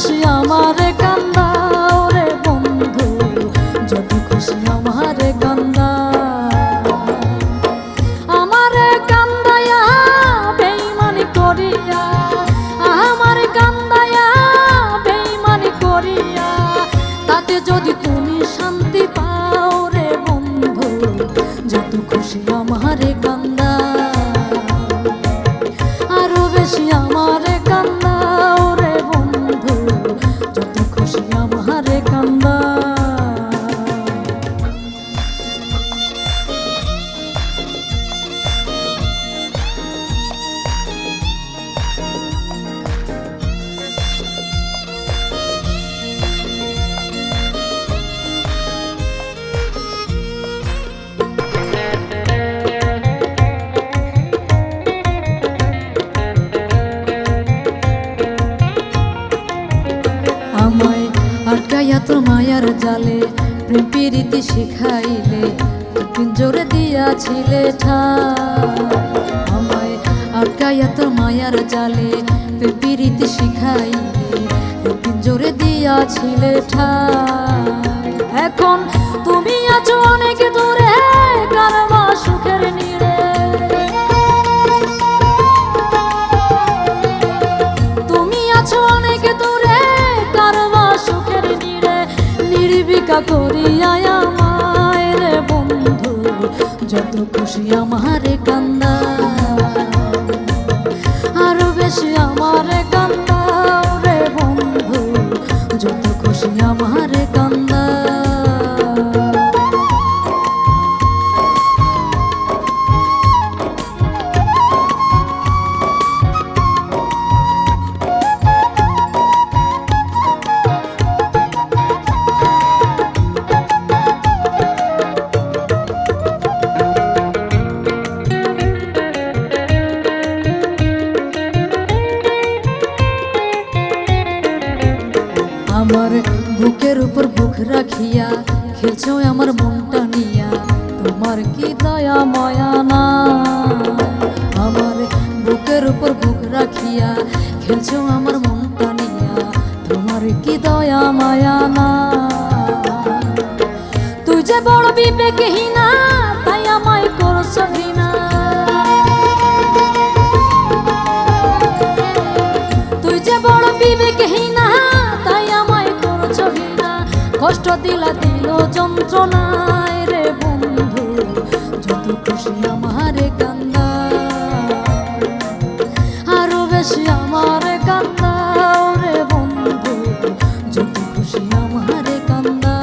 বেশি আমারে কান্দাও রে বন্ধু, যত খুশি আমারে কান্দা। আমারে কান্দায়া বেঈমানি করিয়া, আমারে কান্দায়া বেঈমানি করিয়া, তাতে যদি তুমি শান্তি পাও রে বন্ধু, যত খুশি আমারে কান্দা। আরো বেশি আমারে কান্দাও রে বন্ধু, যত খুশি আমারে কান্দা। আমায় আটকাইয়া তোর মায়ার জালে প্রেম প্রীতি শিখাইলে, পিঞ্জরে দিয়াছিলে ঠাই। আমায় আটকাইয়া তোর মায়ার জালে প্রেম প্রীতি শিখাইলে, পিঞ্জরে দিয়াছিলে ঠাই। এখন তুমি আছো অনেক দূরে কারবা সুখের নীড়ে, তুমি আছো অনেক দূরে কারবা সুখের নীড়ে, নির্বিকা করিয়া আমায় রে বন্ধু, যত খুশি আমারে কান্দা। আরো বেশি আমারে কান্দাও রে বন্ধু, যত খুশি আমারে কান্দা। আমার বুকের উপর বুক রাখিয়া খেলছো আমার মনটা নিয়া, তোমার কি দয়া মায়া না। আমার বুকের উপর বুক রাখিয়া খেলছো আমার মনটা নিয়া, তোমার কি দয়া মায়া না। তুই যে বড় বিবেকহীনা, তাই আমায় করছো ঘৃণা। তুই যে বড় বিবেকহীনা, কষ্ট দিলা দিল যন্ত্রণায় রে বন্ধু, যত খুশি আমারে কান্দা। আরো বেশি আমারে কান্দাও রে বন্ধু, যত খুশি আমারে কান্দা।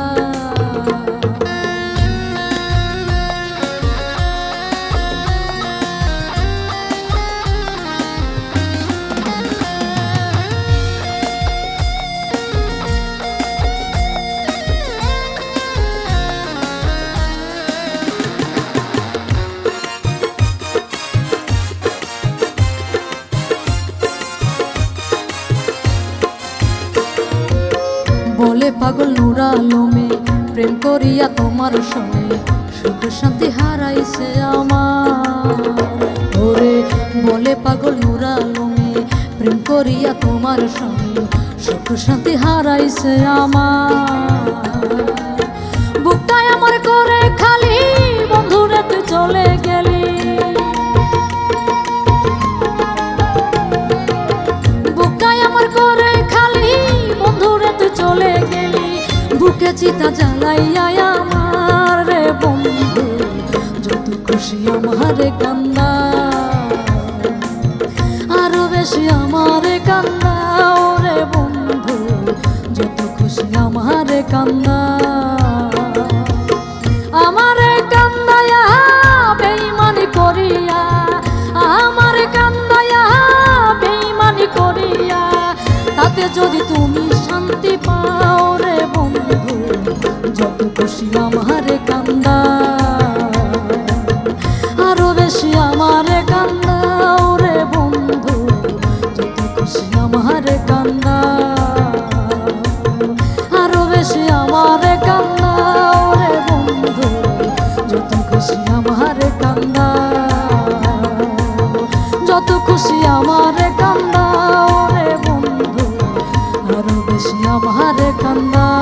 বলে পাগল নূর আলমে প্রেম করিয়া তোমার সঙ্গে, সুখ শান্তি হারাইছে আমার। ওরে বলে পাগল নূর আলমে প্রেম করিয়া তোমার সঙ্গে, সুখ শান্তি হারাইছে আমার। বুকটাই আমার করে খালি বন্ধুরে তুই চলে গেলি, বুকটাই আমার করে খালি বন্ধুরে তুই চলে গেলি। বুকে চিতা জ্বালাইয়া আমার রে বন্ধু, যত খুশি আমারে কান্দা। আরো বেশি আমারে কান্দাও রে বন্ধু, যত খুশি আমারে কান্দা। আমারে কান্দায়া বেঈমানি করিয়া, আমারে কান্দায়া বেঈমানি করিয়া, তাতে যদি তুমি শান্তি পাও রে বন্ধু, যত খুশি আমারে কান্দা। আরো বেশি আমারে কান্দাও রে বন্ধু, যত খুশি আমারে কান্দা। আরো বেশি আমারে কান্দাও রে বন্ধু, যত খুশি আমারে কান্দা। যত খুশি আমারে কান্দাও রে বন্ধু, আরো কান্দা